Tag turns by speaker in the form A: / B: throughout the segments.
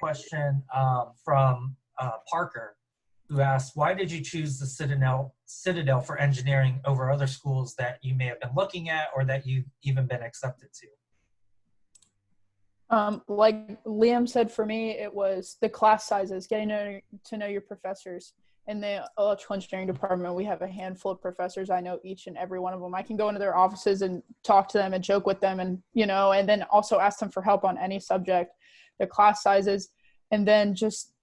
A: question from Parker, who asked, why did you choose the Citadel for engineering over other schools that you may have been looking at or that you've even been accepted to?
B: Like Liam said, for me, it was the class sizes, getting to know your professors. In the electrical engineering department, we have a handful of professors. I know each and every one of them. I can go into their offices and talk to them and joke with them and, and then also ask them for help on any subject, the class sizes, and then just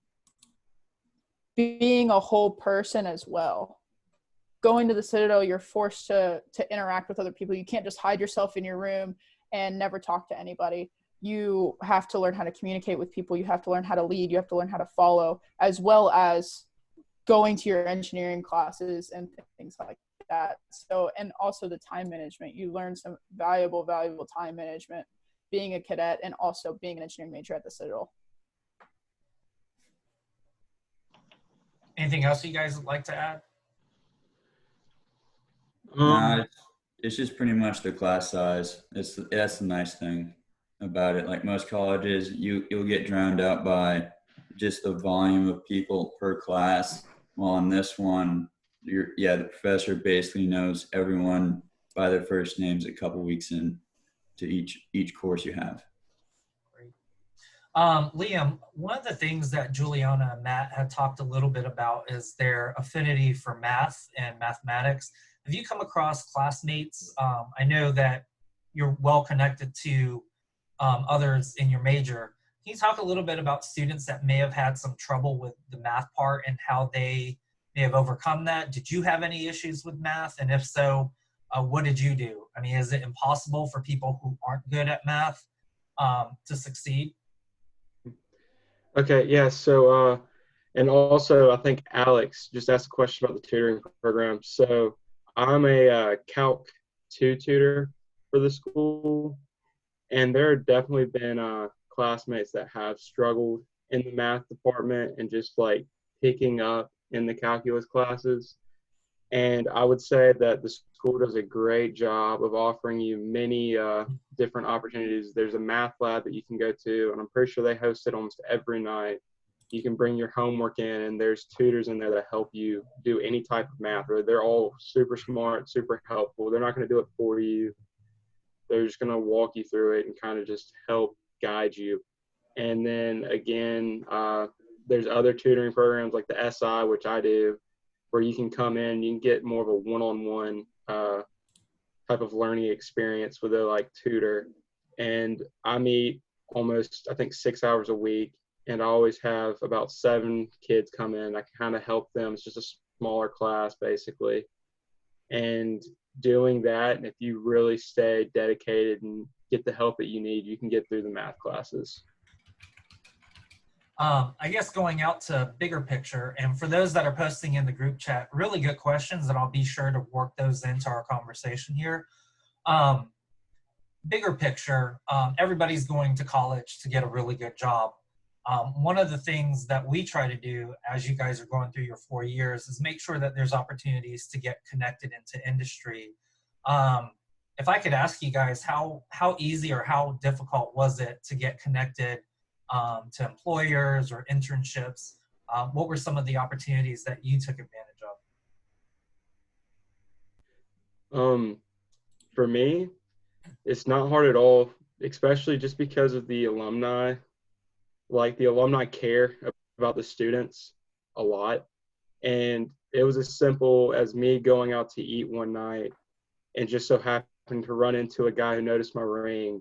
B: being a whole person as well. Going to the Citadel, you're forced to interact with other people. You can't just hide yourself in your room and never talk to anybody. You have to learn how to communicate with people. You have to learn how to lead. You have to learn how to follow, as well as going to your engineering classes and things like that. So, and also the time management. You learn some valuable time management being a cadet and also being an engineering major at the Citadel.
A: Anything else you guys would like to add?
C: It's just pretty much the class size. That's the nice thing about it. Like most colleges, you'll get drowned out by just the volume of people per class. Well, in this one, the professor basically knows everyone by their first names a couple weeks in to each course you have.
A: Great. Liam, one of the things that Juliana and Matt had talked a little bit about is their affinity for math and mathematics. Have you come across classmates? I know that you're well connected to others in your major. Can you talk a little bit about students that may have had some trouble with the math part and how they may have overcome that? Did you have any issues with math? And if so, what did you do? I mean, is it impossible for people who aren't good at math to succeed?
D: Okay, yeah, so, and also I think Alex just asked a question about the tutoring program. So I'm a Calc 2 tutor for the school, and there have definitely been classmates that have struggled in the math department and just like picking up in the calculus classes. And I would say that the school does a great job of offering you many different opportunities. There's a math lab that you can go to, and I'm pretty sure they host it almost every night. You can bring your homework in, and there's tutors in there that help you do any type of math. They're all super smart, super helpful. They're not going to do it for you. They're just going to walk you through it and kind of just help guide you. And then again, there's other tutoring programs like the SI, which I do, where you can come in, you can get more of a one-on-one type of learning experience with a like tutor. And I meet almost, I think, 6 hours a week, and I always have about 7 kids come in. I can kind of help them. It's just a smaller class basically. And doing that, and if you really stay dedicated and get the help that you need, you can get through the math classes.
A: I guess going out to bigger picture, and for those that are posting in the group chat, really good questions, and I'll be sure to work those into our conversation here. Bigger picture, everybody's going to college to get a really good job. One of the things that we try to do as you guys are going through your 4 years is make sure that there's opportunities to get connected into industry. If I could ask you guys, how easy or how difficult was it to get connected to employers or internships? What were some of the opportunities that you took advantage
D: of? For me, it's not hard at all, especially just because of the alumni. Like the alumni care about the students a lot. And it was as simple as me going out to eat one night and just so happened to run into a guy who noticed my ring,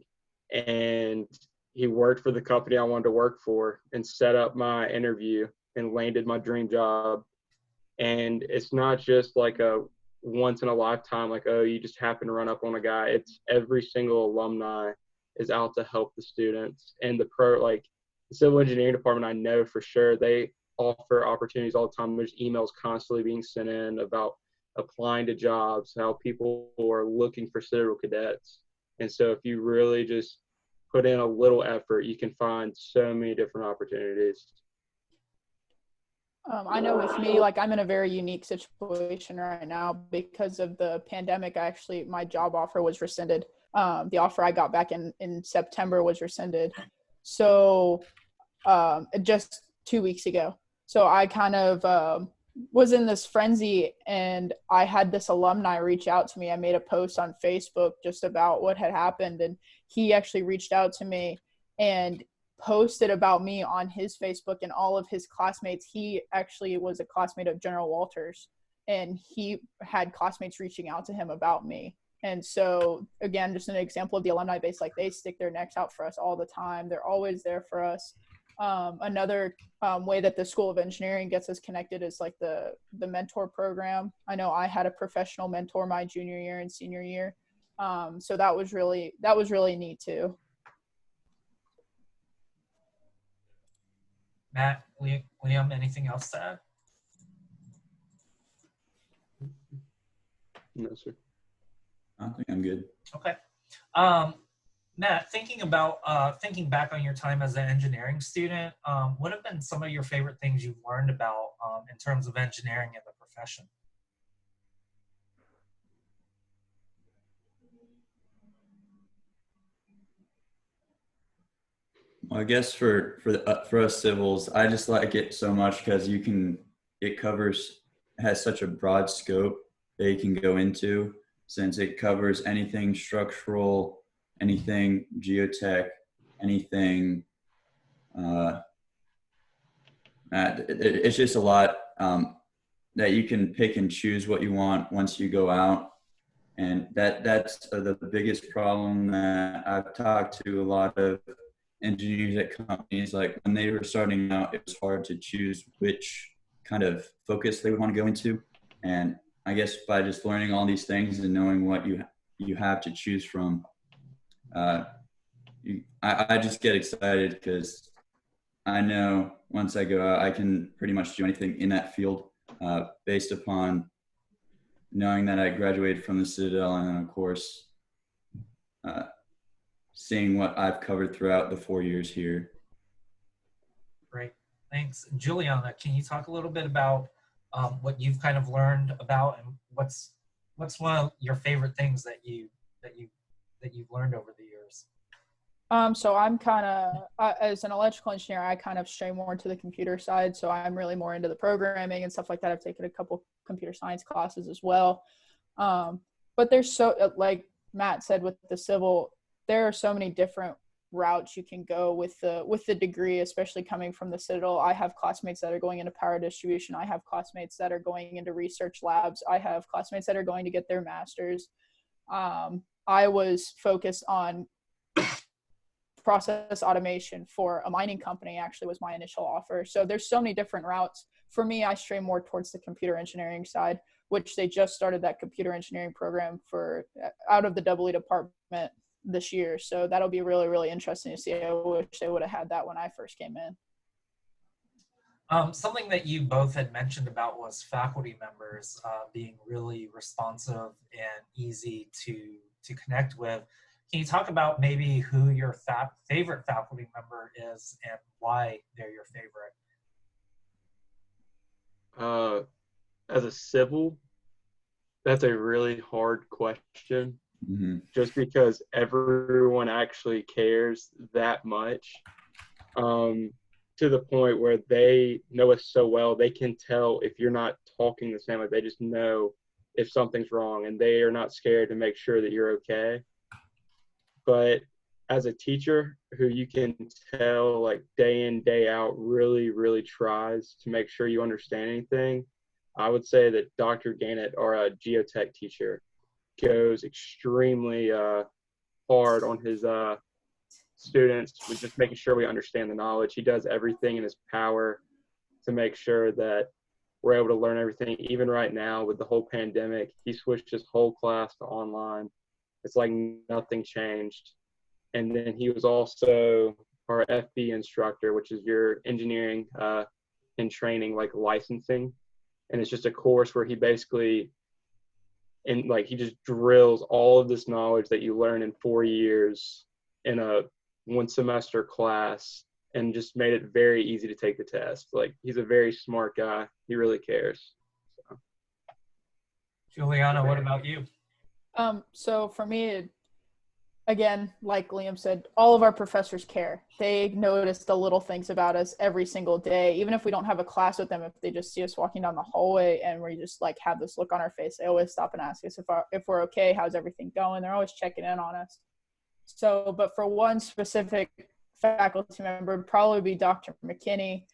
D: and he worked for the company I wanted to work for and set up my interview and landed my dream job. And it's not just like a once in a lifetime, like, oh, you just happen to run up on a guy. It's every single alumni is out to help the students. And the civil engineering department, I know for sure, they offer opportunities all the time. There's emails constantly being sent in about applying to jobs, how people are looking for Citadel cadets. And so if you really just put in a little effort, you can find so many different opportunities.
B: I know with me, like I'm in a very unique situation right now because of the pandemic. My job offer was rescinded. The offer I got back in September was rescinded. So just 2 weeks ago. So I kind of was in this frenzy, and I had this alumni reach out to me. I made a post on Facebook just about what had happened, and he actually reached out to me and posted about me on his Facebook and all of his classmates. He actually was a classmate of General Walters, and he had classmates reaching out to him about me. And so, again, just an example of the alumni base, like they stick their necks out for us all the time. They're always there for us. Another way that the School of Engineering gets us connected is like the mentor program. I know I had a professional mentor my junior year and senior year. So that was really neat too.
A: Matt, Liam, anything else to add?
D: No, sir.
C: I think I'm good.
A: Okay. Matt, thinking back on your time as an engineering student, what have been some of your favorite things you've learned about in terms of engineering and the profession?
C: Well, I guess for us civils, I just like it so much because has such a broad scope that you can go into, since it covers anything structural, anything geotech, anything. It's just a lot that you can pick and choose what you want once you go out, and that's the biggest problem that I've talked to a lot of engineers at companies. Like when they were starting out, it was hard to choose which kind of focus they would want to go into, and I guess by just learning all these things and knowing what you have to choose from, I just get excited because I know once I go out, I can pretty much do anything in that field based upon knowing that I graduated from the Citadel, and then of course seeing what I've covered throughout the 4 years here.
A: Great, thanks. Juliana, can you talk a little bit about what you've kind of learned about, and what's one of your favorite things that you've learned over the years?
B: So I'm kind of, as an electrical engineer, I kind of stray more into the computer side. So I'm really more into the programming and stuff like that. I've taken a couple computer science classes as well. But there's like Matt said, with the civil, there are so many different routes you can go with the degree, especially coming from the Citadel. I have classmates that are going into power distribution. I have classmates that are going into research labs. I have classmates that are going to get their masters. I was focused on process automation for a mining company, actually was my initial offer. So there's so many different routes. For me, I stray more towards the computer engineering side, which they just started that computer engineering program for out of the EE department this year. So that'll be really, really interesting to see. I wish they would have had that when I first came in.
A: Something that you both had mentioned about was faculty members being really responsive and easy to connect with. Can you talk about maybe who your favorite faculty member is and why they're your favorite?
D: As a civil, that's a really hard question.
C: Mm-hmm.
D: Just because everyone actually cares that much, to the point where they know us so well, they can tell if you're not talking the same way. They just know if something's wrong, and they are not scared to make sure that you're okay. But as a teacher who you can tell like day in, day out really, really tries to make sure you understand anything, I would say that Dr. Gannett, our geotech teacher, goes extremely hard on his students with just making sure we understand the knowledge. He does everything in his power to make sure that we're able to learn everything. Even right now with the whole pandemic, he switched his whole class to online. It's like nothing changed. And then he was also our FB instructor, which is your engineering and training, like licensing. And it's just a course where he basically, he just drills all of this knowledge that you learn in 4 years in a 1 semester class, and just made it very easy to take the test. Like, he's a very smart guy. He really cares. So.
A: Juliana, what about you?
B: So for me, again, like Liam said, all of our professors care. They notice the little things about us every single day. Even if we don't have a class with them, if they just see us walking down the hallway and we just like have this look on our face, they always stop and ask us if we're okay, how's everything going? They're always checking in on us. So, but for one specific faculty member, it'd probably be Dr. McKinney.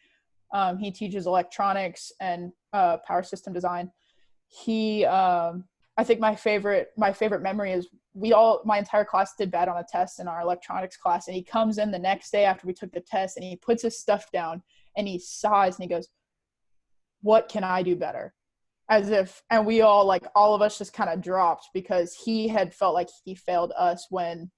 B: He teaches electronics and power system design. I think my favorite memory is my entire class did bad on a test in our electronics class, and he comes in the next day after we took the test and he puts his stuff down and he sighs and he goes, "What can I do better?" And we all, like, all of us just kind of dropped, because he had felt like he failed us when,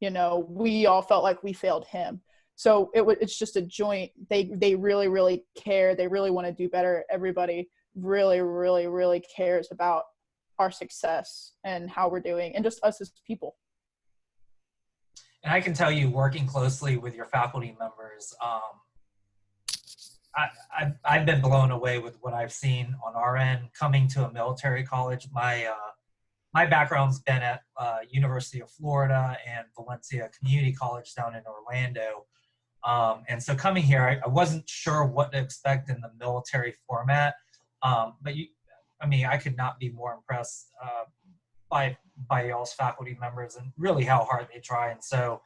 B: we all felt like we failed him. So it's just a joint. They really, really care. They really want to do better. Everybody really, really, really cares about our success and how we're doing, and just us as people.
A: And I can tell you, working closely with your faculty members, I've been blown away with what I've seen on our end. Coming to a military college, my background's been at University of Florida and Valencia Community College down in Orlando. And so coming here, I wasn't sure what to expect in the military format. But I could not be more impressed by y'all's faculty members and really how hard they try. And so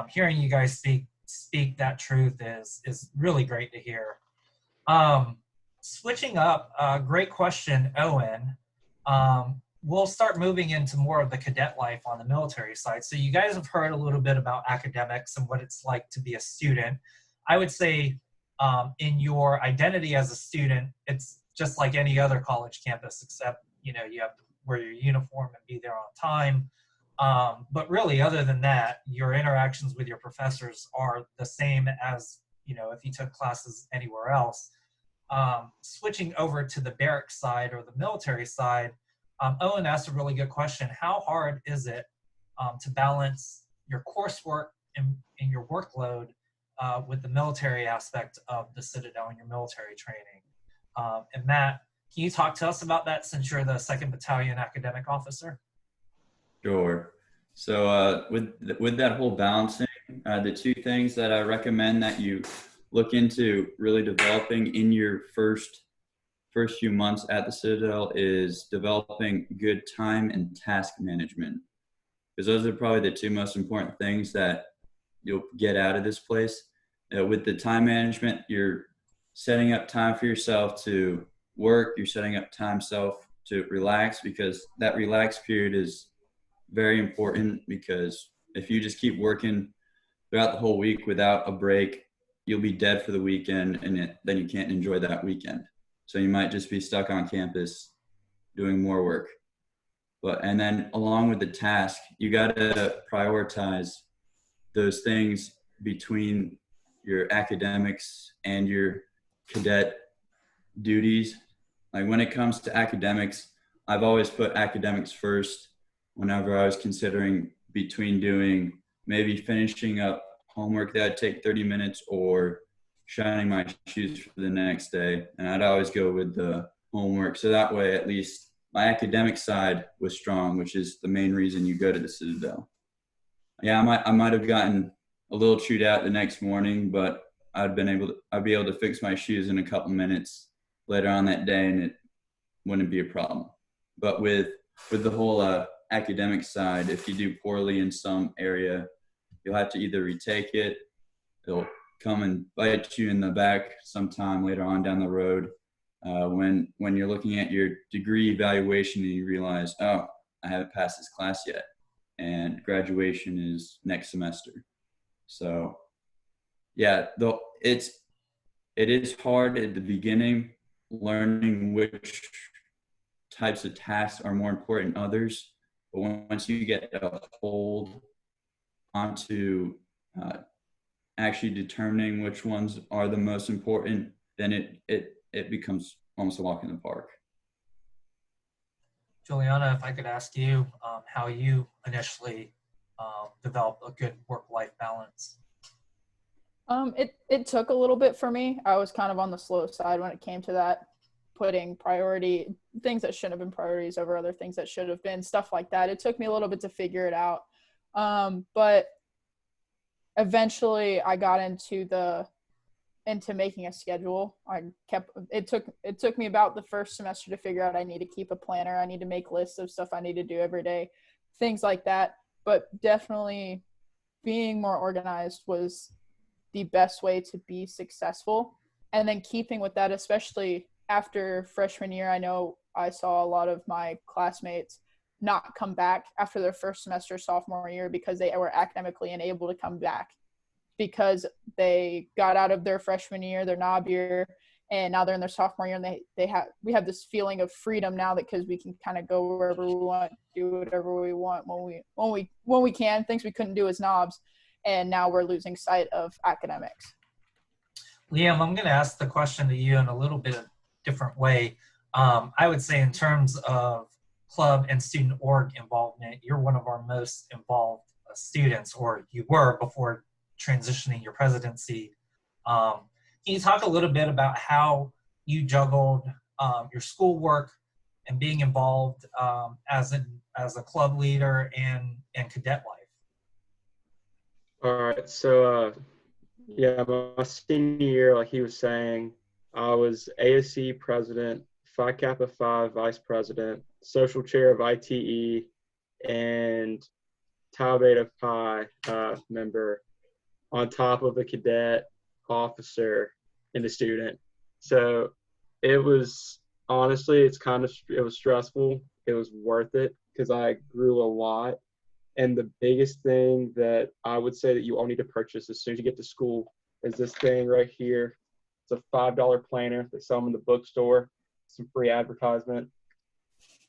A: hearing you guys speak that truth is really great to hear. Switching up, great question, Owen. We'll start moving into more of the cadet life on the military side. So you guys have heard a little bit about academics and what it's like to be a student. I would say in your identity as a student, it's just like any other college campus, except, you have to wear your uniform and be there on time. But really, other than that, your interactions with your professors are the same as, if you took classes anywhere else. Switching over to the barracks side or the military side, Owen asked a really good question. How hard is it to balance your coursework and your workload with the military aspect of the Citadel and your military training? And Matt, can you talk to us about that, since you're the 2nd Battalion academic officer?
C: Sure. So with that whole balancing, the two things that I recommend that you look into really developing in your first few months at the Citadel is developing good time and task management, because those are probably the two most important things that you'll get out of this place. With the time management, you're setting up time for yourself to work. You're setting up time to relax, because that relax period is very important, because if you just keep working throughout the whole week without a break, you'll be dead for the weekend, and then you can't enjoy that weekend. So you might just be stuck on campus doing more work. And then along with the task, you got to prioritize those things between your academics and your cadet duties. Like when it comes to academics, I've always put academics first whenever I was considering between doing maybe finishing up homework that would take 30 minutes or shining my shoes for the next day. And I'd always go with the homework. So that way, at least my academic side was strong, which is the main reason you go to the Citadel. Yeah, I might have gotten a little chewed out the next morning, but I'd be able to fix my shoes in a couple minutes later on that day, and it wouldn't be a problem. But with the whole academic side, if you do poorly in some area, you'll have to either retake it, it'll come and bite you in the back sometime later on down the road, when you're looking at your degree evaluation and you realize, oh, I haven't passed this class yet, and graduation is next semester. So yeah, though it is hard at the beginning, learning which types of tasks are more important than others. But once you get a hold onto actually determining which ones are the most important, then it becomes almost a walk in the park.
A: Juliana, if I could ask you how you initially developed a good work-life balance.
B: It took a little bit for me. I was kind of on the slow side when it came to that, putting things that shouldn't have been priorities over other things that should have been, stuff like that. It took me a little bit to figure it out. But eventually I got into making a schedule. It took me about the first semester to figure out I need to keep a planner. I need to make lists of stuff I need to do every day, things like that. But definitely being more organized was the best way to be successful. And then keeping with that, especially after freshman year, I know I saw a lot of my classmates not come back after their first semester sophomore year because they were academically unable to come back because they got out of their freshman year, their knob year, and now they're in their sophomore year, and we have this feeling of freedom now that because we can kind of go wherever we want, do whatever we want when we can, things we couldn't do as knobs, and now we're losing sight of academics.
A: Liam, I'm going to ask the question to you in a little bit of different way. I would say in terms of club and student org involvement, you're one of our most involved students, or you were before transitioning your presidency. Can you talk a little bit about how you juggled your schoolwork and being involved as a club leader and cadet life?
D: All right, so yeah, my senior year, like he was saying, I was ASC president, Phi Kappa Phi vice president, social chair of ITE, and Tau Beta Pi member, on top of the cadet, officer, and the student. So it was, honestly, it was stressful. It was worth it because I grew a lot. And the biggest thing that I would say that you all need to purchase as soon as you get to school is this thing right here. It's a $5 planner. They sell them in the bookstore. Some free advertisement.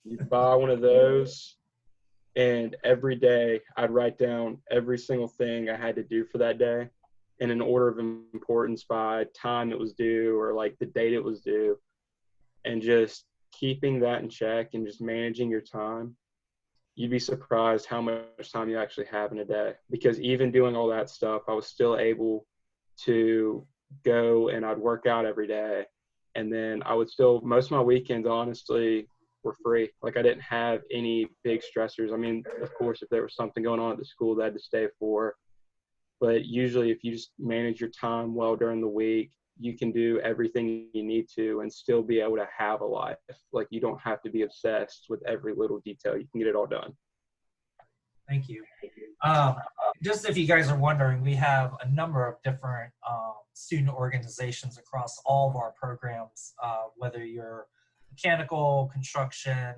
D: You buy one of those, and every day I'd write down every single thing I had to do for that day in an order of importance by time it was due or like the date it was due, and just keeping that in check and just managing your time. You'd be surprised how much time you actually have in a day, because even doing all that stuff, I was still able to go and I'd work out every day. And then I would still, most of my weekends, honestly, were free. Like I didn't have any big stressors. I mean, of course, if there was something going on at the school that I had to stay for, but usually if you just manage your time well during the week, you can do everything you need to and still be able to have a life. Like you don't have to be obsessed with every little detail. You can get it all done.
A: Thank you. Just if you guys are wondering, we have a number of different student organizations across all of our programs, whether you're mechanical, construction,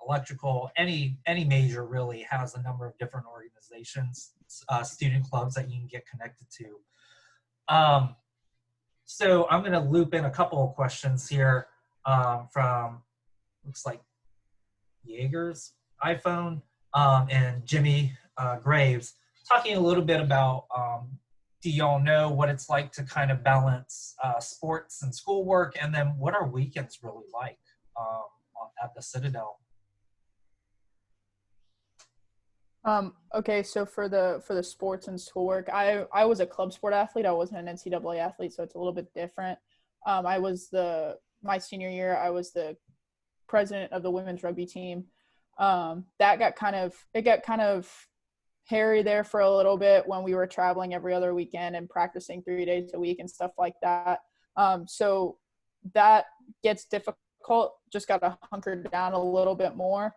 A: electrical, any major really has a number of different organizations, student clubs that you can get connected to. So I'm going to loop in a couple of questions here from, looks like Jaeger's iPhone and Jimmy Graves, talking a little bit about, do y'all know what it's like to kind of balance sports and schoolwork, and then what are weekends really like at the Citadel?
B: Okay, so for the sports and schoolwork, I was a club sport athlete. I wasn't an NCAA athlete, so it's a little bit different. My senior year, I was the president of the women's rugby team. That got kind of hairy there for a little bit when we were traveling every other weekend and practicing 3 days a week and stuff like that. So that gets difficult. Just got to hunker down a little bit more.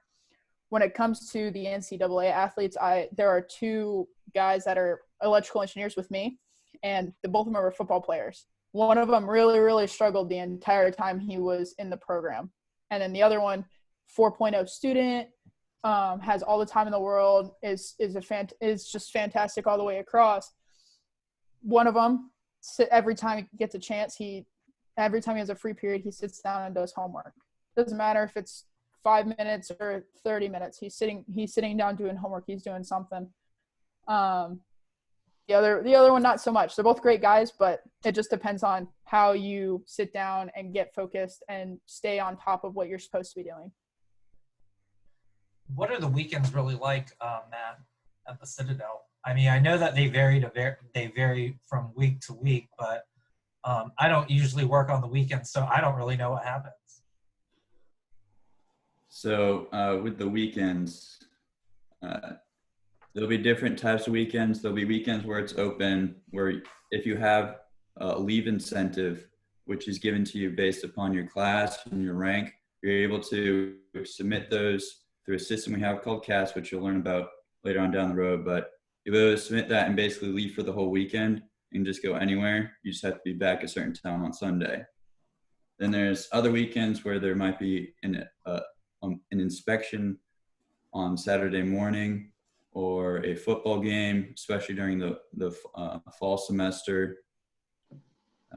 B: When it comes to the NCAA athletes, there are two guys that are electrical engineers with me, and both of them are football players. One of them really, really struggled the entire time he was in the program. And then the other one, 4.0 student, has all the time in the world, is just fantastic all the way across. One of them, every time he gets a chance, every time he has a free period, he sits down and does homework. Doesn't matter if it's 5 minutes or 30 minutes. He's sitting down doing homework. He's doing something. The other one, not so much. They're both great guys, but it just depends on how you sit down and get focused and stay on top of what you're supposed to be doing.
A: What are the weekends really like, Matt, at the Citadel? I mean, I know that they vary from week to week, but I don't usually work on the weekends, so I don't really know what happens.
C: So with the weekends, there'll be different types of weekends. There'll be weekends where it's open, where if you have a leave incentive, which is given to you based upon your class and your rank, you're able to submit those through a system we have called CAS, which you'll learn about later on down the road. But you'll be able to submit that and basically leave for the whole weekend and just go anywhere. You just have to be back a certain time on Sunday. Then there's other weekends where there might be an inspection on Saturday morning, or a football game, especially during the fall semester.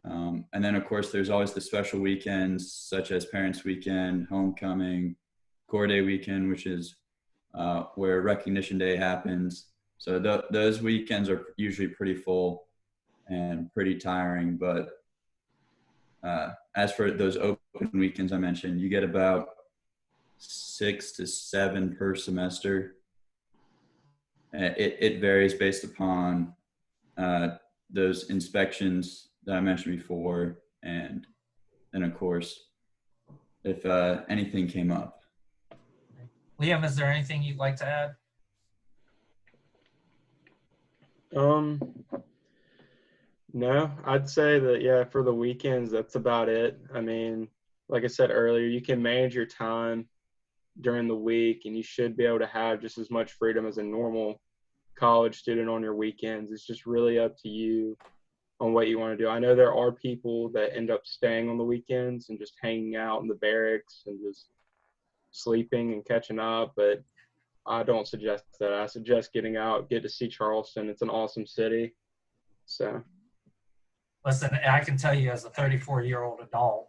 C: And then, of course, there's always the special weekends, such as Parents Weekend, Homecoming, Core Day Weekend, which is where Recognition Day happens. So those weekends are usually pretty full and pretty tiring. But as for those open weekends I mentioned, you get about 6 to 7 per semester. It varies based upon those inspections that I mentioned before, and then of course, if anything came up.
A: Liam, is there anything you'd like to add?
D: No, I'd say that, yeah, for the weekends, that's about it. I mean, like I said earlier, you can manage your time during the week, and you should be able to have just as much freedom as a normal college student on your weekends. It's just really up to you on what you want to do. I know there are people that end up staying on the weekends and just hanging out in the barracks and just sleeping and catching up, but I don't suggest that. I suggest getting out, get to see Charleston. It's an awesome city. So
A: Listen, I can tell you as a 34-year-old adult,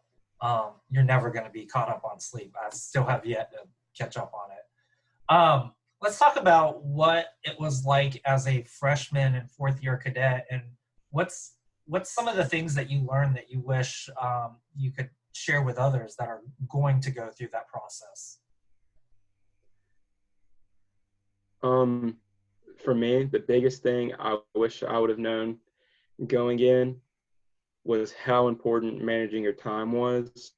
A: you're never going to be caught up on sleep. I still have yet to catch up on it. Let's talk about what it was like as a freshman and fourth-year cadet, and what's some of the things that you learned that you wish you could share with others that are going to go through that process?
D: For me, the biggest thing I wish I would have known going in was how important managing your time was,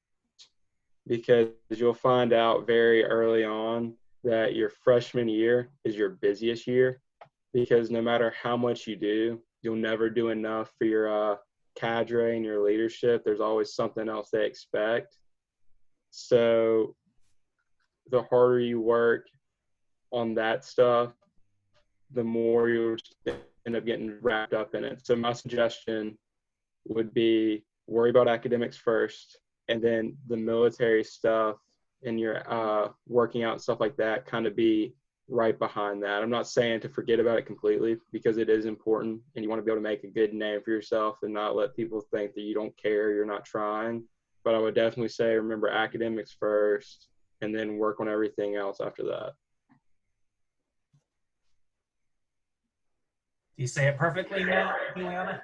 D: because you'll find out very early on that your freshman year is your busiest year, because no matter how much you do, you'll never do enough for your cadre and your leadership. There's always something else they expect. So the harder you work on that stuff, the more you end up getting wrapped up in it. So my suggestion would be worry about academics first, and then the military stuff and your working out and stuff like that kind of be right behind that. I'm not saying to forget about it completely, because it is important and you want to be able to make a good name for yourself and not let people think that you don't care, you're not trying. But I would definitely say remember academics first and then work on everything else after that.
A: Do you say it perfectly, Juliana?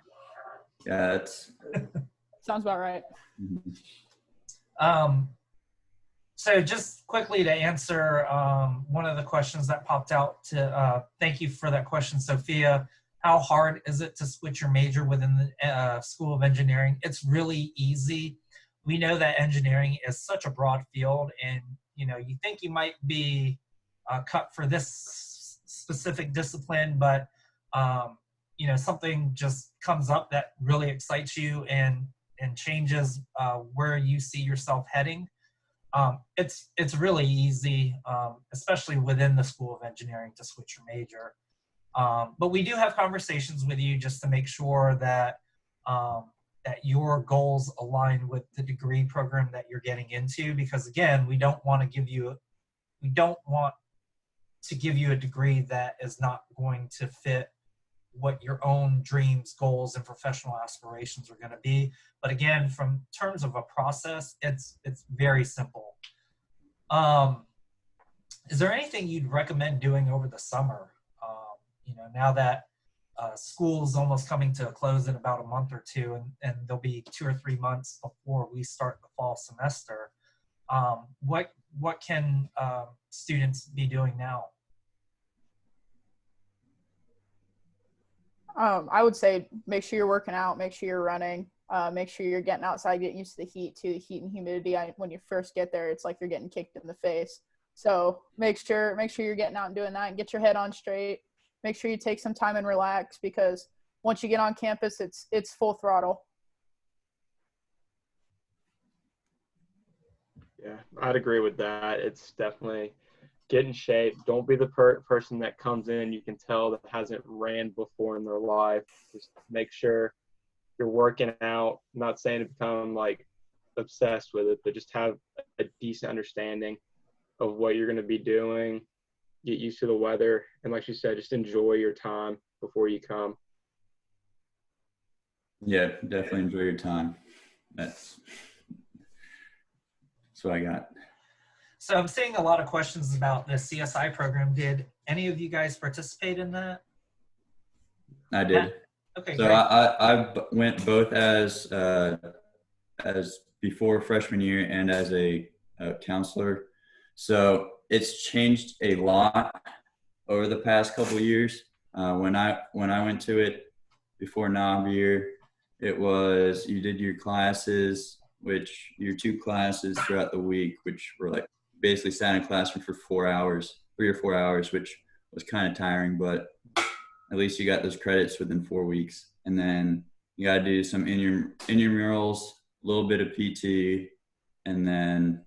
C: Yeah, it's
B: Sounds about right.
A: So just quickly to answer one of the questions that popped out, thank you for that question, Sophia. How hard is it to switch your major within the School of Engineering? It's really easy. We know that engineering is such a broad field, and you think you might be cut for this specific discipline, but something just comes up that really excites you and changes where you see yourself heading. It's really easy, especially within the School of Engineering, to switch your major. But we do have conversations with you just to make sure that that your goals align with the degree program that you're getting into, because again, we don't want to give you a degree that is not going to fit what your own dreams, goals, and professional aspirations are going to be. But again, from terms of a process, it's very simple. Is there anything you'd recommend doing over the summer? Now that school is almost coming to a close in about a month or two, and there'll be 2 or 3 months before we start the fall semester. What can students be doing now?
B: I would say make sure you're working out, make sure you're running, make sure you're getting outside, getting used to the heat too. The heat and humidity, when you first get there, it's like you're getting kicked in the face. So make sure you're getting out and doing that, and get your head on straight. make sure you take some time and relax, because once you get on campus, it's full throttle.
D: Yeah, I'd agree with that. It's definitely get in shape. Don't be the person that comes in, you can tell, that hasn't ran before in their life. Just make sure you're working out. I'm not saying to become like obsessed with it, but just have a decent understanding of what you're going to be doing. Get used to the weather. And like you said, just enjoy your time before you come.
C: Yeah, definitely enjoy your time. That's what I got.
A: So I'm seeing a lot of questions about the CSI program. Did any of you guys participate in that?
C: I did.
A: Okay,
C: So
A: great.
C: I went both as before freshman year and as a counselor. So it's changed a lot over the past couple of years. When I went to it before Navir, it was you did your classes, which your 2 classes throughout the week, which were like basically sat in a classroom for 4 hours, 3 or 4 hours, which was kind of tiring, but at least you got those credits within 4 weeks. And then you got to do some intramurals, a little bit of PT, and then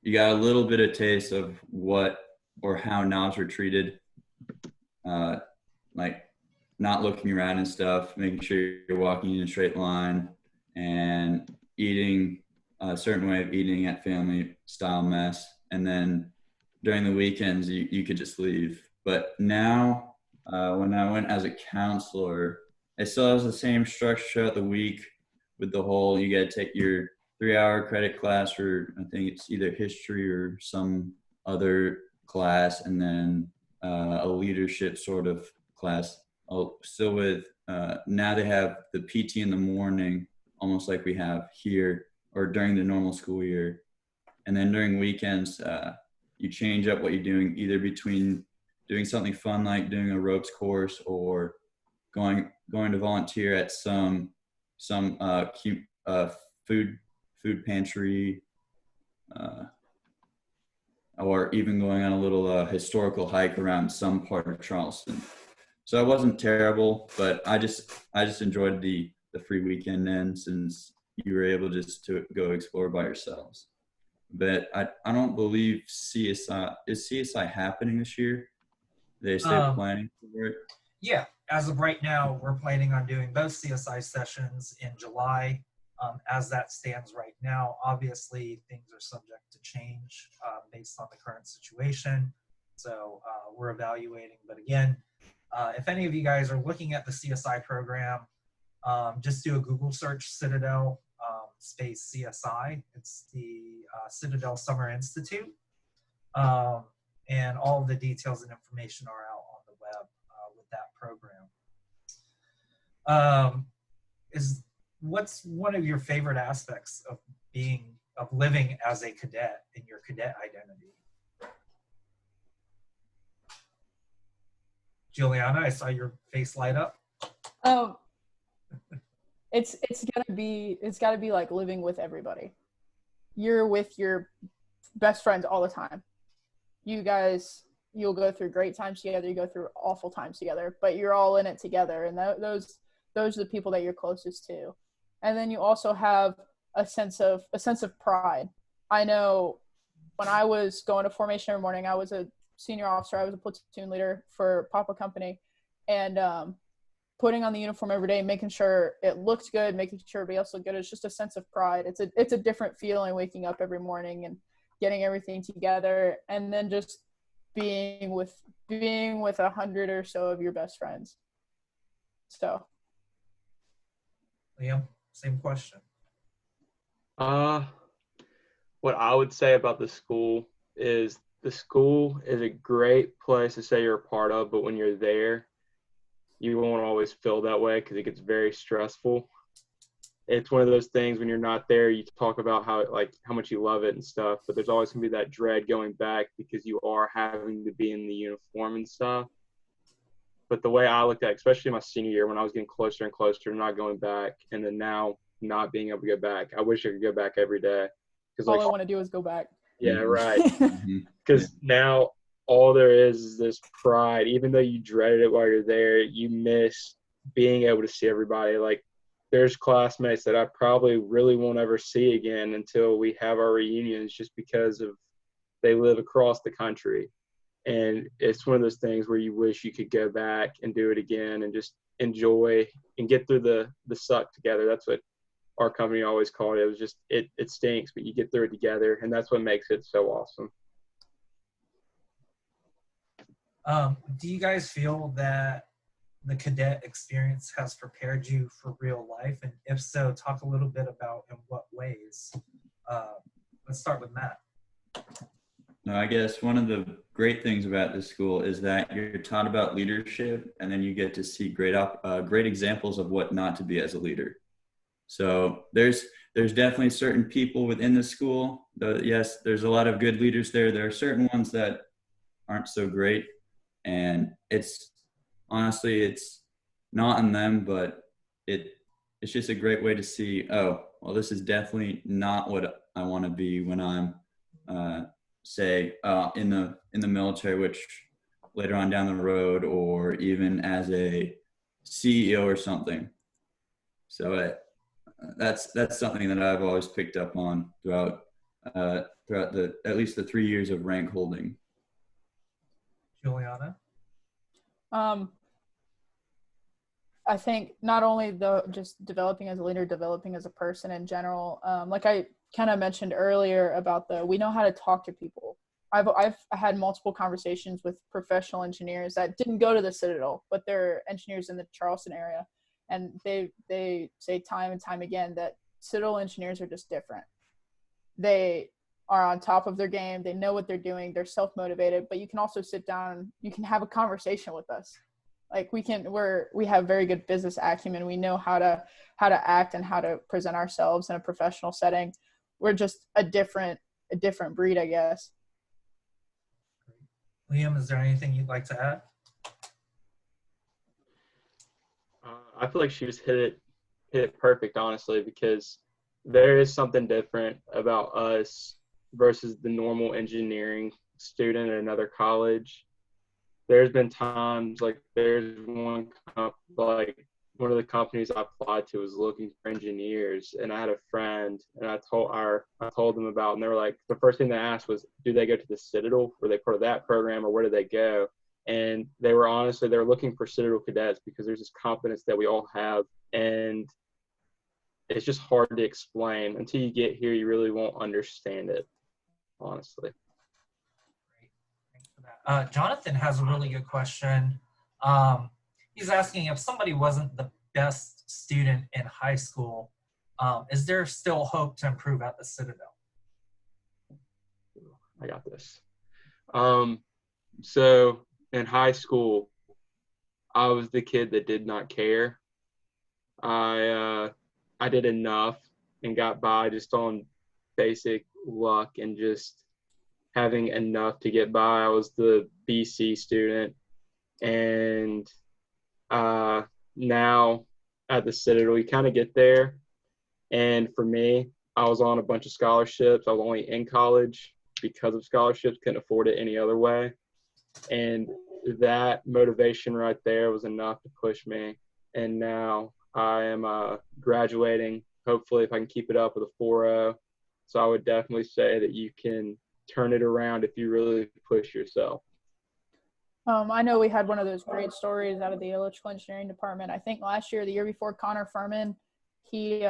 C: you got a little bit of taste of what or how knobs are treated, like not looking around and stuff, making sure you're walking in a straight line and eating a certain way of eating at family style mess. And then during the weekends, you could just leave. But now, when I went as a counselor, it still has the same structure throughout the week with the whole, you got to take your 3-hour credit class for, I think it's either history or some other class, and then a leadership sort of class. Still with, now they have the PT in the morning, almost like we have here, or during the normal school year. And then during weekends, you change up what you're doing, either between doing something fun like doing a ropes course or going to volunteer at some cute food pantry, or even going on a little historical hike around some part of Charleston. So it wasn't terrible, but I just enjoyed the free weekend then, since you were able just to go explore by yourselves. But I don't believe is CSI happening this year? They still planning for it?
A: Yeah, as of right now, we're planning on doing both CSI sessions in July. As that stands right now, obviously things are subject to change based on the current situation. So we're evaluating. But again, if any of you guys are looking at the CSI program, just do a Google search, Citadel space CSI. It's the Citadel Summer Institute. And all of the details and information are out on the web with that program. What's one of your favorite aspects of living as a cadet in your cadet identity? Juliana, I saw your face light up.
B: It's gotta be like living with everybody. You're with your best friends all the time. You'll go through great times together, you go through awful times together, but you're all in it together, and those are the people that you're closest to. And then you also have a sense of pride. I know when I was going to formation every morning, I was a senior officer, I was a platoon leader for Papa Company, and putting on the uniform every day, making sure it looked good, making sure everybody else looked good, it's just a sense of pride. It's a different feeling waking up every morning and getting everything together, and then just being with 100 or so of your best friends. So,
A: Liam, same question.
D: What I would say about the school is a great place to say you're a part of, but when you're there, you won't always feel that way because it gets very stressful. It's one of those things when you're not there, you talk about how much you love it and stuff, but there's always going to be that dread going back because you are having to be in the uniform and stuff. But the way I looked at it, especially my senior year when I was getting closer and closer to not going back, and then now not being able to go back, I wish I could go back every day.
B: All I want to do is go back.
D: Yeah, right. Because now all there is this pride. Even though you dreaded it while you're there, you miss being able to see everybody. Like, there's classmates that I probably really won't ever see again until we have our reunions, just because of they live across the country. And it's one of those things where you wish you could go back and do it again and just enjoy and get through the suck together. That's what our company always called it. It was just, it stinks, but you get through it together, and that's what makes it so awesome.
A: Do you guys feel that the cadet experience has prepared you for real life? And if so, talk a little bit about in what ways. Let's start with Matt.
C: No, I guess one of the great things about this school is that you're taught about leadership, and then you get to see great examples of what not to be as a leader. So there's definitely certain people within the school. Yes, there's a lot of good leaders there. There are certain ones that aren't so great, and it's honestly, it's not in them, but it's just a great way to see, oh, well, this is definitely not what I want to be when I'm say in the military, which later on down the road, or even as a CEO or something. So that's something that I've always picked up on throughout at least the 3 years of rank holding.
A: Juliana?
B: I think not only just developing as a leader, developing as a person in general. Like I kind of mentioned earlier about we know how to talk to people. I've had multiple conversations with professional engineers that didn't go to the Citadel, but they're engineers in the Charleston area. And they say time and time again that Citadel engineers are just different. They are on top of their game. They know what they're doing. They're self-motivated, but you can also sit down, you can have a conversation with us. Like we have very good business acumen. We know how to act and how to present ourselves in a professional setting. We're just a different breed, I guess.
A: Liam, is there anything you'd like to add?
D: I feel like she just hit it perfect, honestly, because there is something different about us versus the normal engineering student at another college. There's been times, like there's one of the companies I applied to was looking for engineers, and I had a friend, and I told them about, and they were like, the first thing they asked was, do they go to the Citadel? Were they part of that program, or where do they go? And they were looking for Citadel cadets because there's this confidence that we all have, and it's just hard to explain. Until you get here, you really won't understand it, honestly.
A: Great. Thanks for that. Jonathan has a really good question. He's asking, if somebody wasn't the best student in high school, is there still hope to improve at the Citadel?
D: I got this. So in high school, I was the kid that did not care. I did enough and got by just on basic luck and just having enough to get by. I was the BC student, and now at the Citadel, you kind of get there. And for me, I was on a bunch of scholarships. I was only in college because of scholarships, couldn't afford it any other way. And that motivation right there was enough to push me. And now I am graduating, hopefully, if I can keep it up, with a 4.0. So I would definitely say that you can turn it around if you really push yourself.
B: I know we had one of those great stories out of the electrical engineering department. I think last year, the year before, Connor Furman, he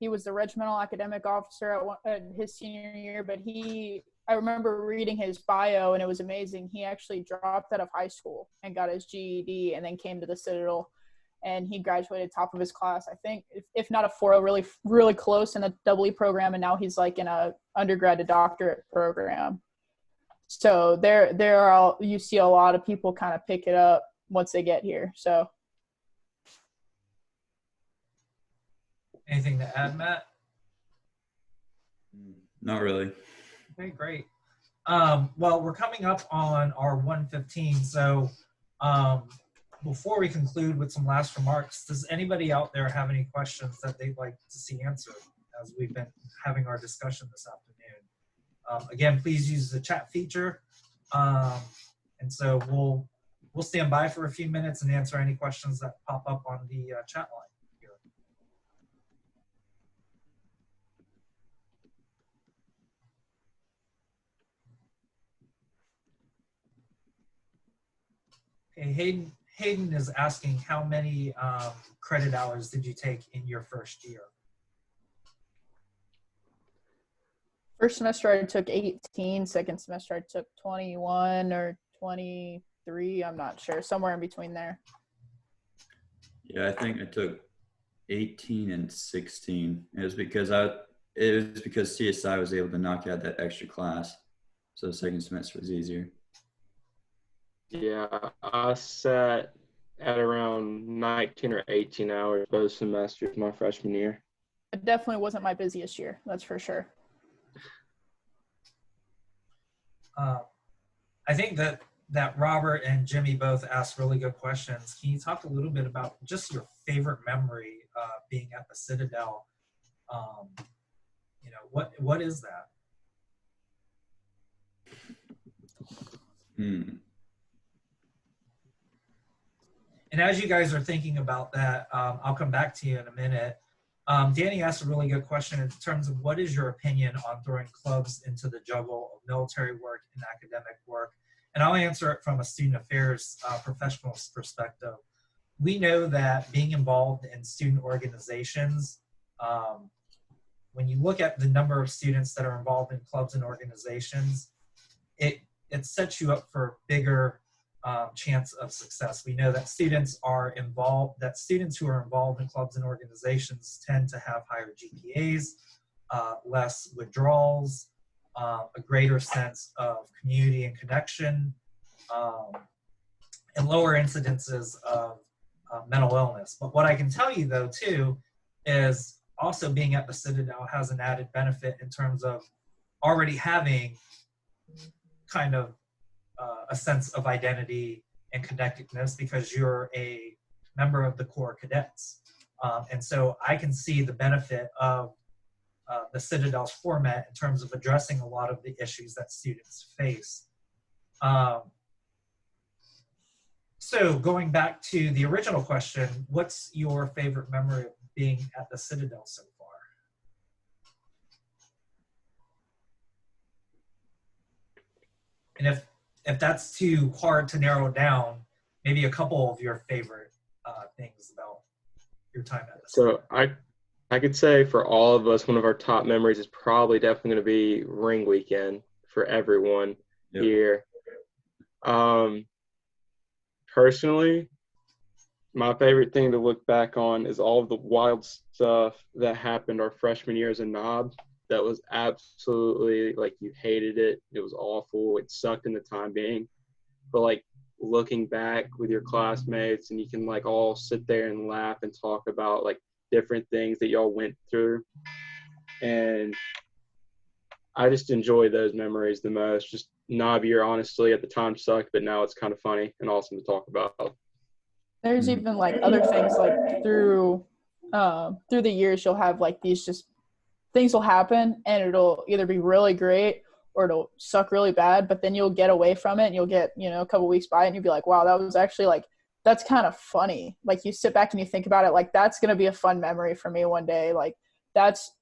B: was the regimental academic officer at his senior year, but I remember reading his bio, and it was amazing. He actually dropped out of high school and got his GED and then came to the Citadel, and he graduated top of his class. I think, if not a 4.0, really, really close in a EE program, and now he's like in a undergrad to doctorate program. So you see a lot of people kind of pick it up once they get here. So.
A: Anything to add, Matt?
C: Not really.
A: Okay, great. Well, we're coming up on our 1:15, so before we conclude with some last remarks, does anybody out there have any questions that they'd like to see answered as we've been having our discussion this afternoon? Again, please use the chat feature And so we'll stand by for a few minutes and answer any questions that pop up on the chat line here. Okay, Hayden is asking, how many credit hours did you take in your first year?
B: First semester I took 18. Second semester I took 21 or 23. I'm not sure. Somewhere in between there.
C: Yeah, I think I took 18 and 16. It was because CSI was able to knock out that extra class, so the second semester was easier.
D: Yeah, I sat at around 19 or 18 hours both semesters my freshman year.
B: It definitely wasn't my busiest year. That's for sure.
A: I think that Robert and Jimmy both asked really good questions. Can you talk a little bit about just your favorite memory being at the Citadel? You know, what is that? And as you guys are thinking about that, I'll come back to you in a minute. Danny asked a really good question in terms of what is your opinion on throwing clubs into the juggle of military work and academic work? And I'll answer it from a student affairs professional's perspective. We know that being involved in student organizations, when you look at the number of students that are involved in clubs and organizations, it sets you up for bigger chance of success. We know that students who are involved in clubs and organizations tend to have higher GPAs, less withdrawals, a greater sense of community and connection, and lower incidences of mental illness. But what I can tell you though too is also being at the Citadel has an added benefit in terms of already having kind of a sense of identity and connectedness because you're a member of the Corps Cadets. And so I can see the benefit of the Citadel's format in terms of addressing a lot of the issues that students face. So going back to the original question, what's your favorite memory of being at the Citadel so far? And if that's too hard to narrow down, maybe a couple of your favorite things about your time at the Citadel.
D: So I could say for all of us, one of our top memories is probably definitely going to be Ring Weekend for everyone here. Personally, my favorite thing to look back on is all of the wild stuff that happened our freshman year as a knob. That was absolutely, like, you hated it. It was awful. It sucked in the time being. But, like, looking back with your classmates and you can, like, all sit there and laugh and talk about, like, different things that y'all went through. And I just enjoy those memories the most. Just knob year, honestly, at the time sucked, but now it's kind of funny and awesome to talk about.
B: There's even, like, other things, like, through the years, you'll have, like, these just things will happen and it'll either be really great or it'll suck really bad, but then you'll get away from it and you'll get, you know, a couple weeks by and you'll be like, wow, that was actually, like, that's kind of funny. Like, you sit back and you think about it, like, that's going to be a fun memory for me one day. Like, that's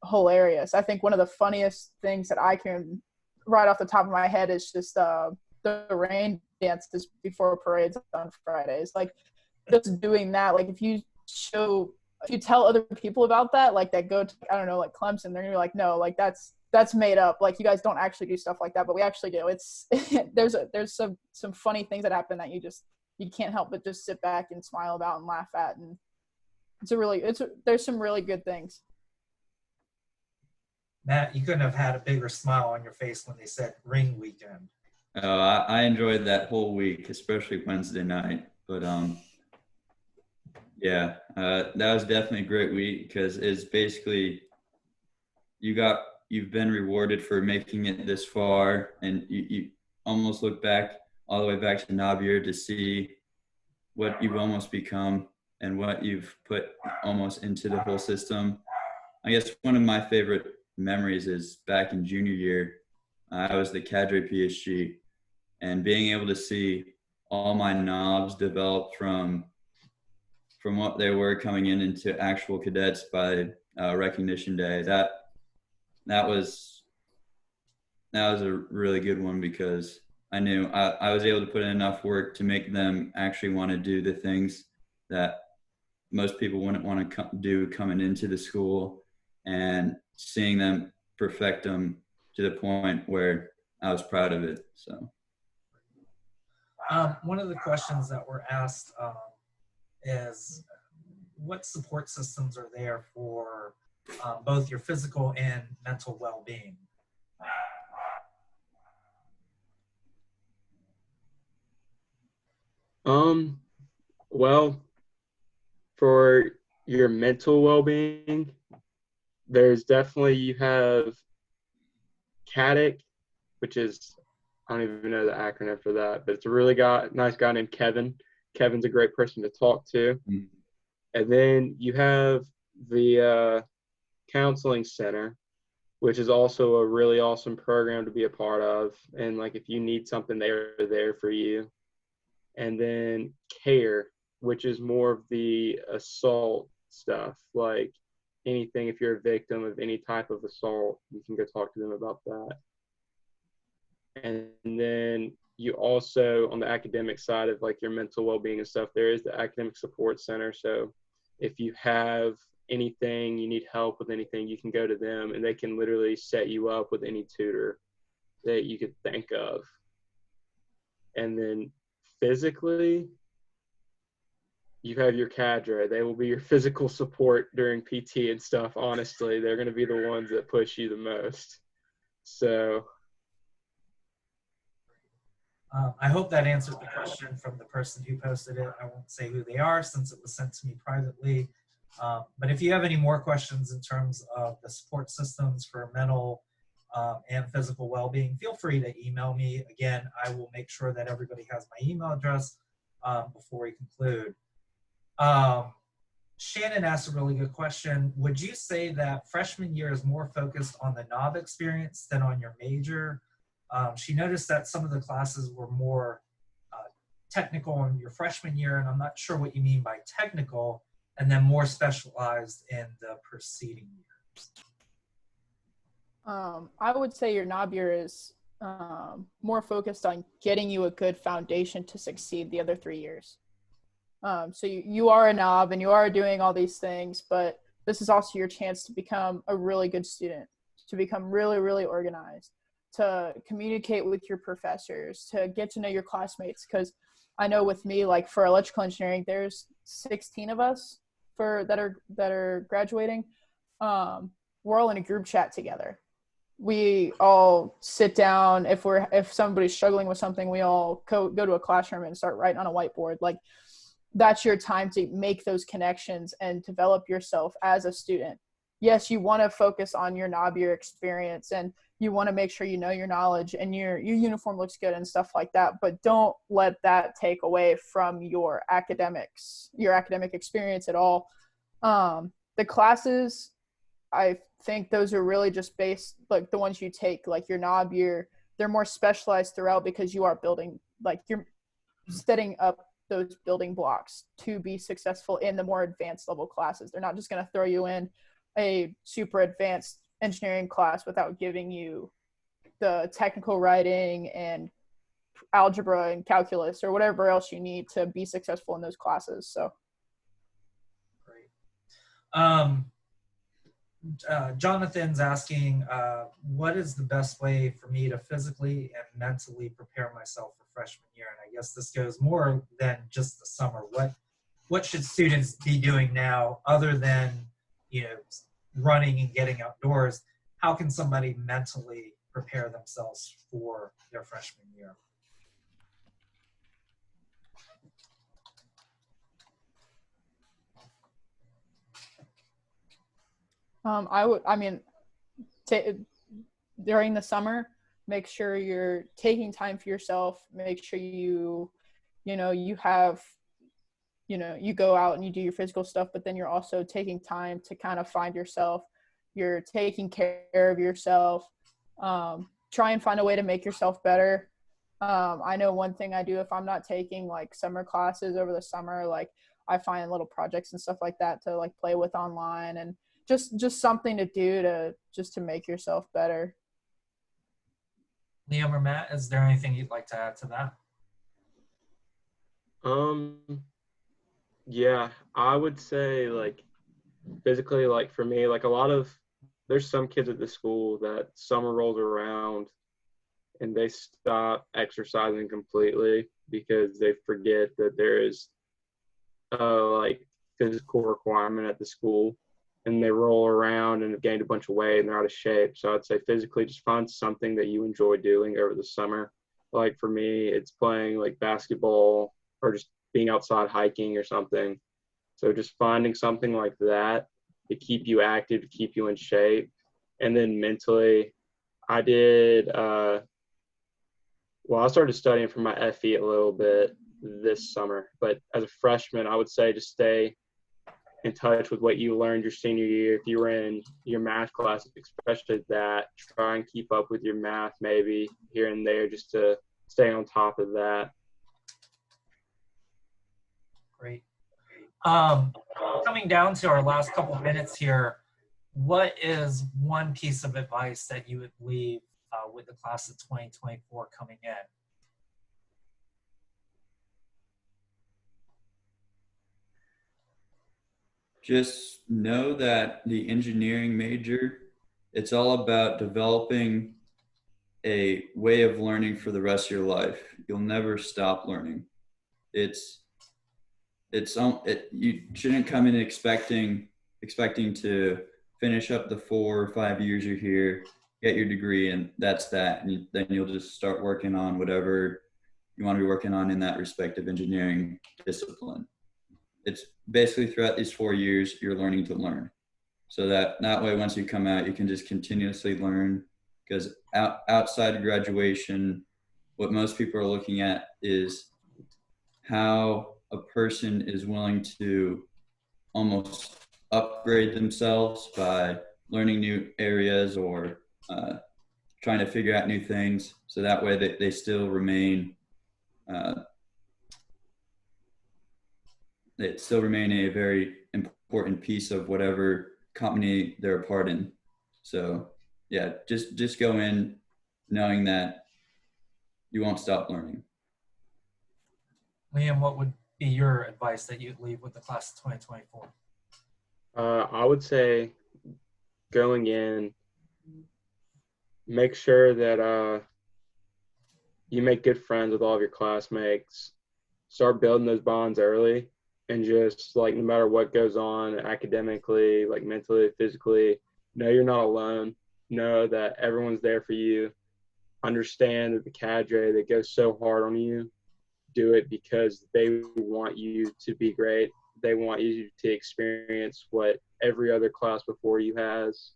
B: hilarious. I think one of the funniest things that I can right off the top of my head is just the rain dances before parades on Fridays. Like, just doing that, like, if you tell other people about that, like, that go to, I don't know, like Clemson, they're gonna be like, no, like, that's made up. Like, you guys don't actually do stuff like that, but we actually do. It's there's some funny things that happen that you can't help but just sit back and smile about and laugh at, and there's some really good things.
A: Matt, you couldn't have had a bigger smile on your face when they said Ring Weekend.
C: I enjoyed that whole week, especially Wednesday night. But yeah, that was definitely a great week because it's basically you've been rewarded for making it this far, and you almost look back all the way back to knob year to see what you've almost become and what you've put almost into the whole system. I guess one of my favorite memories is back in junior year. I was the cadre PSG, and being able to see all my knobs develop from what they were coming in into actual cadets by recognition day. That was a really good one, because I knew I was able to put in enough work to make them actually want to do the things that most people wouldn't want to do coming into the school, and seeing them perfect them to the point where I was proud of it. So
A: one of the questions that were asked is, what support systems are there for both your physical and mental well-being?
D: Well, for your mental well-being, there's definitely, you have CADIC, which is, I don't even know the acronym for that, but it's a really nice guy named Kevin. Kevin's a great person to talk to.
C: mm-hmm.
D: And then you have the counseling center, which is also a really awesome program to be a part of. And like, if you need something, they're there for you. And then CARE, which is more of the assault stuff, like anything, if you're a victim of any type of assault, you can go talk to them about that. And then you also, on the academic side of like your mental well-being and stuff, there is the academic support center. So if you have anything, you need help with anything, you can go to them, and they can literally set you up with any tutor that you could think of. And then physically, you have your cadre. They will be your physical support during PT and stuff. Honestly, they're going to be the ones that push you the most. So
A: I hope that answered the question from the person who posted it. I won't say who they are since it was sent to me privately. But if you have any more questions in terms of the support systems for mental and physical well-being, feel free to email me. Again, I will make sure that everybody has my email address before we conclude. Shannon asked a really good question. Would you say that freshman year is more focused on the knob experience than on your major? She noticed that some of the classes were more technical in your freshman year, and I'm not sure what you mean by technical, and then more specialized in the preceding years.
B: I would say your knob year is more focused on getting you a good foundation to succeed the other 3 years. So you are a knob and you are doing all these things, but this is also your chance to become a really good student, to become really, really organized, to communicate with your professors, to get to know your classmates. Because I know with me, like for electrical engineering, there's 16 of us that are graduating. We're all in a group chat together. We all sit down. If somebody's struggling with something, we all go to a classroom and start writing on a whiteboard. Like, that's your time to make those connections and develop yourself as a student. Yes, you want to focus on your knob year experience, and you want to make sure you know your knowledge and your uniform looks good and stuff like that, but don't let that take away from your academic experience at all. The classes, I think those are really just based, like the ones you take, like your knob year, they're more specialized throughout, because you are building, like you're setting up those building blocks to be successful in the more advanced level classes. They're not just going to throw you in a super advanced engineering class without giving you the technical writing and algebra and calculus or whatever else you need to be successful in those classes. So
A: great. Jonathan's asking, what is the best way for me to physically and mentally prepare myself for freshman year? And I guess this goes more than just the summer. What should students be doing now other than, running and getting outdoors? How can somebody mentally prepare themselves for their freshman year?
B: During the summer, make sure you're taking time for yourself. Make sure you go out and you do your physical stuff, but then you're also taking time to kind of find yourself. You're taking care of yourself. Try and find a way to make yourself better. I know one thing I do if I'm not taking like summer classes over the summer, like I find little projects and stuff like that to like play with online, and just something to do to just to make yourself better.
A: Liam or Matt, is there anything you'd like to add to that?
D: Um, yeah, I would say like physically, like for me, like there's some kids at the school that summer rolls around and they stop exercising completely because they forget that there is like physical requirement at the school, and they roll around and have gained a bunch of weight and they're out of shape. So I'd say physically just find something that you enjoy doing over the summer. Like for me, it's playing like basketball or just being outside hiking or something. So just finding something like that to keep you active, to keep you in shape. And then mentally, I did I started studying for my FE a little bit this summer, but as a freshman, I would say just stay in touch with what you learned your senior year. If you were in your math class, especially that, try and keep up with your math maybe here and there just to stay on top of that.
A: Great. Coming down to our last couple of minutes here, what is one piece of advice that you would leave with the class of 2024 coming in?
C: Just know that the engineering major, it's all about developing a way of learning for the rest of your life. You'll never stop learning. You shouldn't come in expecting to finish up the 4 or 5 years you're here, get your degree, and that's that. And then you'll just start working on whatever you want to be working on in that respective engineering discipline. It's basically throughout these 4 years, you're learning to learn. So that way, once you come out, you can just continuously learn, because outside of graduation, what most people are looking at is how a person is willing to almost upgrade themselves by learning new areas or trying to figure out new things. So that way they still remain a very important piece of whatever company they're a part in. So yeah, just go in knowing that you won't stop learning.
A: Liam, what would be your advice that you'd leave with the class of 2024?
D: I would say going in, make sure that you make good friends with all of your classmates. Start building those bonds early, and just like no matter what goes on academically, like mentally, physically, know you're not alone. Know that everyone's there for you. Understand that the cadre that goes so hard on you do it because they want you to be great. They want you to experience what every other class before you has,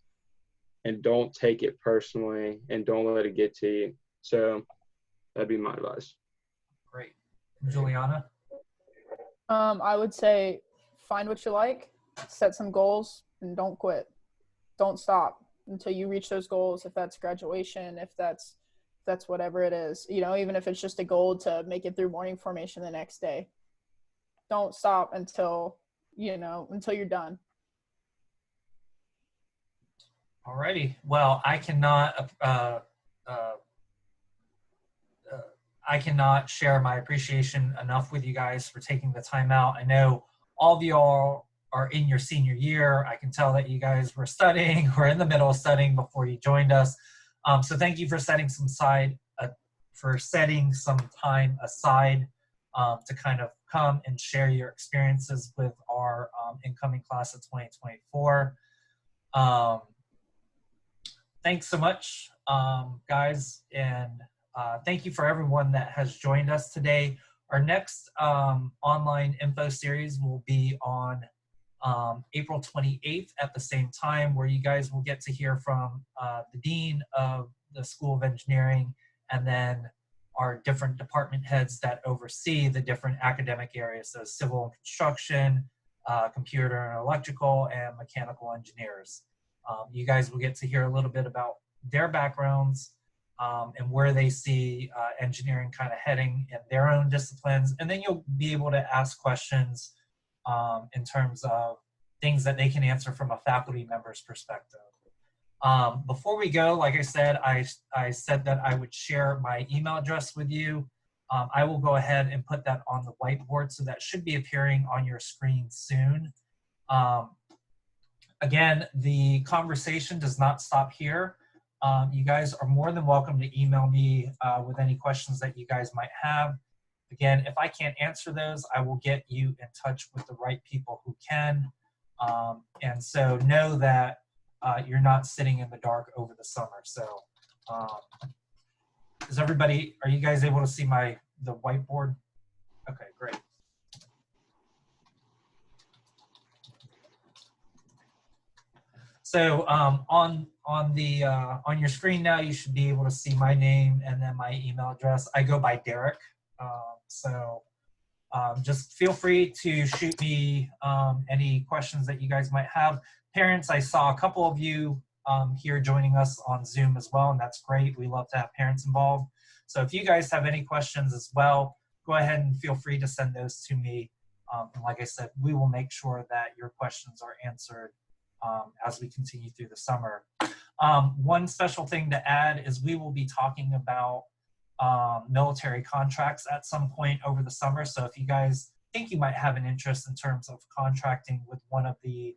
D: and don't take it personally and don't let it get to you. So that'd be my advice.
A: Great. Juliana?
B: I would say find what you like, set some goals, and don't quit. Don't stop until you reach those goals. If that's graduation, if that's whatever it is, even if it's just a goal to make it through morning formation the next day. Don't stop until you're done.
A: Alrighty. Well, I cannot share my appreciation enough with you guys for taking the time out. I know all of y'all are in your senior year. I can tell that you guys were studying or in the middle of studying before you joined us. So thank you for setting some time aside to kind of come and share your experiences with our incoming class of 2024. Thanks so much, guys, and thank you for everyone that has joined us today. Our next online info series will be on April 28th at the same time, where you guys will get to hear from the Dean of the School of Engineering, and then our different department heads that oversee the different academic areas, so civil and construction, computer and electrical, and mechanical engineers. You guys will get to hear a little bit about their backgrounds, and where they see engineering kind of heading in their own disciplines. And then you'll be able to ask questions in terms of things that they can answer from a faculty member's perspective. Before we go, like I said, I said that I would share my email address with you. I will go ahead and put that on the whiteboard, so that should be appearing on your screen soon. Again, the conversation does not stop here. You guys are more than welcome to email me with any questions that you guys might have. Again, if I can't answer those, I will get you in touch with the right people who can. And so know that you're not sitting in the dark over the summer. So are you guys able to see the whiteboard? Okay, great. So on your screen now, you should be able to see my name and then my email address. I go by Derek. Just feel free to shoot me any questions that you guys might have. Parents, I saw a couple of you here joining us on Zoom as well, and that's great. We love to have parents involved. So if you guys have any questions as well, go ahead and feel free to send those to me. And like I said, we will make sure that your questions are answered as we continue through the summer. One special thing to add is we will be talking about military contracts at some point over the summer. So if you guys think you might have an interest in terms of contracting with one of the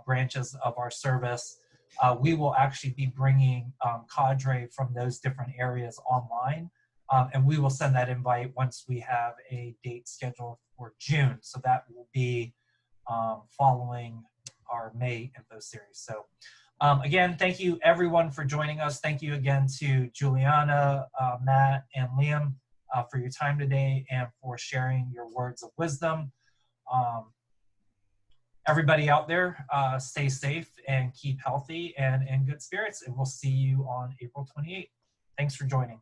A: branches of our service, we will actually be bringing cadre from those different areas online. And we will send that invite once we have a date scheduled for June. So that will be following our May info series. So again, thank you everyone for joining us. Thank you again to Juliana, Matt, and Liam for your time today and for sharing your words of wisdom. Everybody out there, stay safe and keep healthy and in good spirits, and we'll see you on April 28th. Thanks for joining.